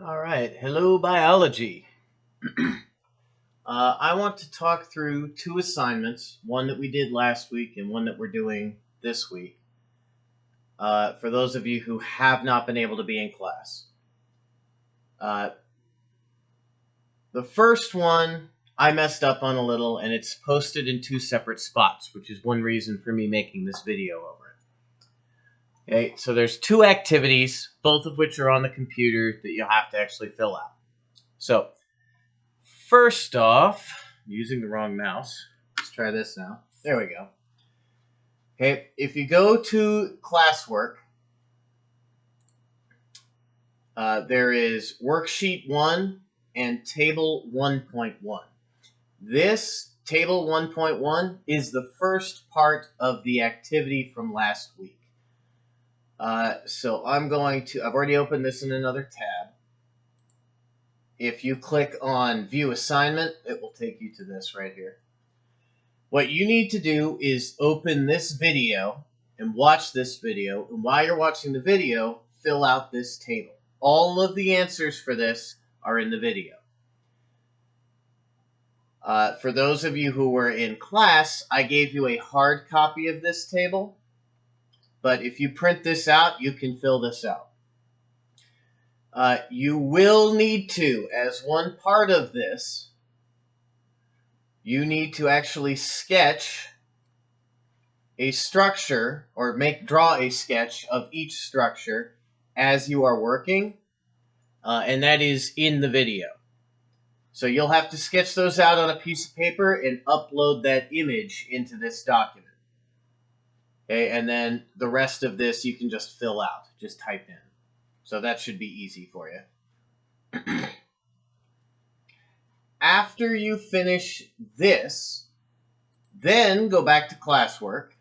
All right. Hello, biology. I want to talk through two assignments, one that we did last week and one that we're doing this week, for those of you who have not been able to be in class. Uh, the first one I messed up on a little, and it's posted in two separate spots, which is one reason for me making this video over it. Okay, so there's two activities, both of which are on the computer that you'll have to actually fill out. So, first off, I'm using the wrong mouse. Let's try this now. There we go. Okay, if you go to classwork, there is worksheet 1 and table 1.1. This table 1.1 is the first part of the activity from last week. So I've already opened this in another tab. If you click on View Assignment, it will take you to this right here. What you need to do is open this video and watch this video. And while you're watching the video, fill out this table. All of the answers for this are in the video. For those of you who were in class, I gave you a hard copy of this table. But if you print this out, you can fill this out. You will need to, as one part of this, you need to actually sketch a structure or draw a sketch of each structure as you are working, and that is in the video. So you'll have to sketch those out on a piece of paper and upload that image into this document. Okay, and then the rest of this you can just fill out, just type in. So that should be easy for you. After you finish this, then go back to classwork,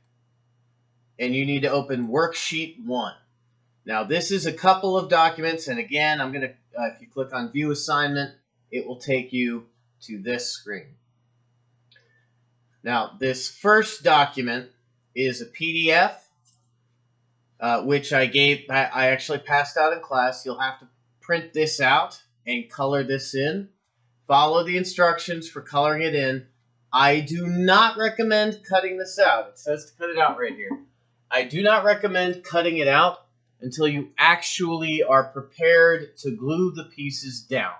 and you need to open worksheet 1. Now, this is a couple of documents, and again, I'm going to, if you click on View Assignment, it will take you to this screen. Now, this first document is a PDF, which I actually passed out in class. You'll have to print this out and color this in. Follow the instructions for coloring it in. I do not recommend cutting this out. It says to cut it out right here. I do not recommend cutting it out until you actually are prepared to glue the pieces down.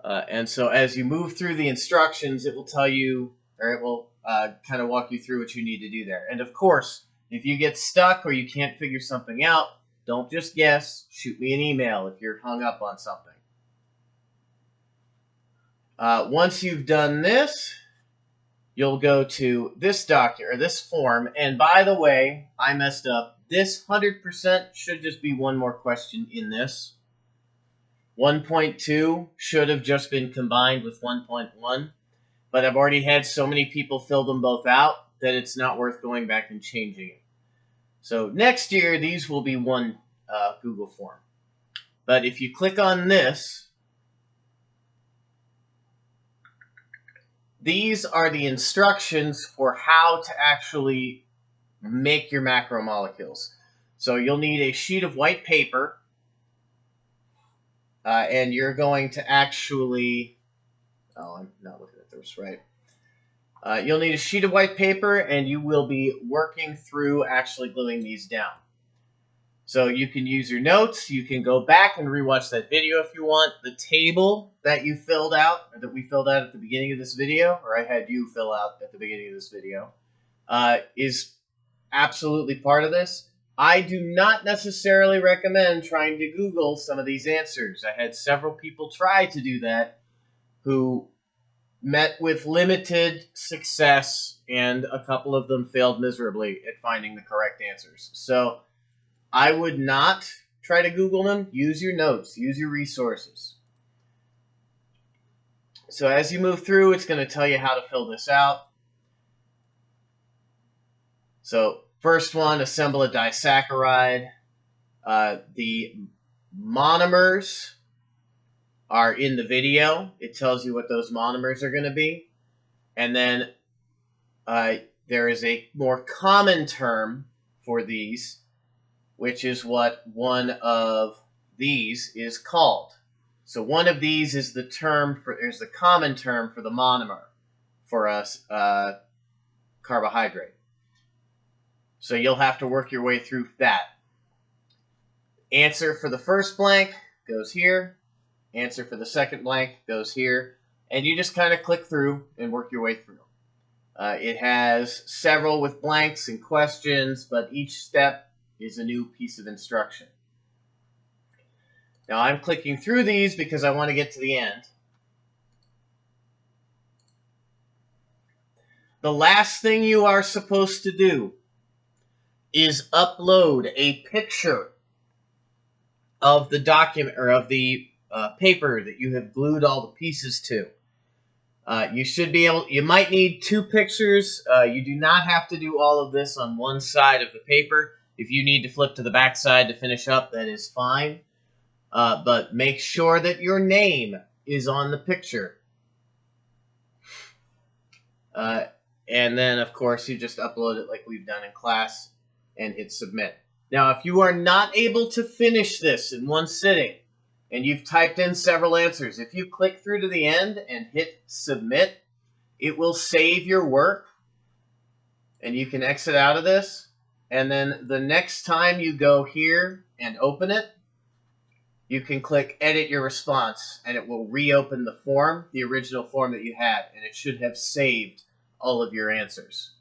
And so as you move through the instructions, it will tell you, or it will kind of walk you through what you need to do there. And of course, if you get stuck or you can't figure something out, don't just guess. Shoot me an email if you're hung up on something. Once you've done this, you'll go to this document or this form. And by the way, I messed up. This 100% should just be one more question in this. 1.2 should have just been combined with 1.1, but I've already had so many people fill them both out that it's not worth going back and changing it. So next year, these will be one Google form. But if you click on this, these are the instructions for how to actually make your macromolecules. So you'll need a sheet of white paper, and you're going to actually, I'm not looking at this right. You'll need a sheet of white paper, and you will be working through actually gluing these down. So you can use your notes. You can go back and rewatch that video if you want. The table that you filled out, or that we filled out at the beginning of this video, or I had you fill out at the beginning of this video, is absolutely part of this. I do not necessarily recommend trying to Google some of these answers. I had several people try to do that who met with limited success, and a couple of them failed miserably at finding the correct answers. So I would not try to Google them. Use your notes. Use your resources. So as you move through, it's going to tell you how to fill this out. So first one, assemble a disaccharide. The monomers are in the video. It tells you what those monomers are going to be. And then there is a more common term for these, which is what one of these is called. So one of these is the common term for the monomer for us carbohydrate. So you'll have to work your way through that. Answer for the first blank goes here. Answer for the second blank goes here. And you just kind of click through and work your way through. It has several with blanks and questions, but each step is a new piece of instruction. Now I'm clicking through these because I want to get to the end. The last thing you are supposed to do is upload a picture of the document or of the paper that you have glued all the pieces to. You should be able. You might need 2 pictures. You do not have to do all of this on one side of the paper. If you need to flip to the back side to finish up, that is fine. But make sure that your name is on the picture. And then, of course, you just upload it like we've done in class and hit submit. Now, if you are not able to finish this in one sitting and you've typed in several answers, if you click through to the end and hit submit, it will save your work and you can exit out of this. And then the next time you go here and open it, you can click edit your response and it will reopen the form, the original form that you had, and it should have saved all of your answers.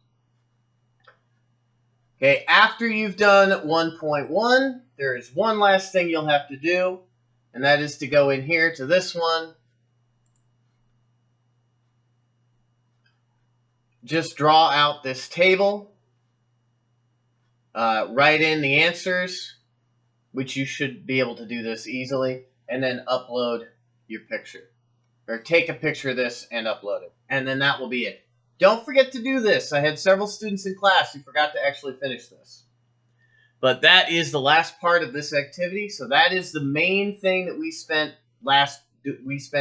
Okay, after you've done 1.1, there is one last thing you'll have to do, and that is to go in here to this one. Just draw out this table, write in the answers, which you should be able to do this easily, and then upload your picture. Or take a picture of this and upload it. And then that will be it. Don't forget to do this. I had several students in class who forgot to actually finish this. But that is the last part of this activity. So that is the main thing that we spent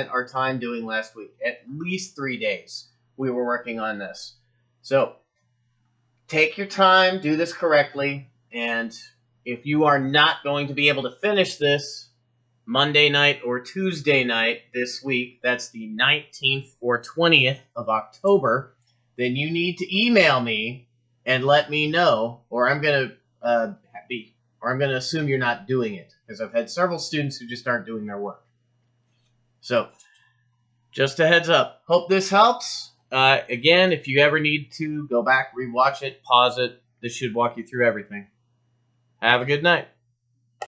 our time doing last week. At least 3 days we were working on this. So take your time, do this correctly, and if you are not going to be able to finish this Monday night or Tuesday night this week, that's the 19th or 20th of October, then you need to email me and let me know, or I'm going to assume you're not doing it, because I've had several students who just aren't doing their work. So, just a heads up. Hope this helps. Again, if you ever need to go back, rewatch it, pause it, this should walk you through everything. Have a good night.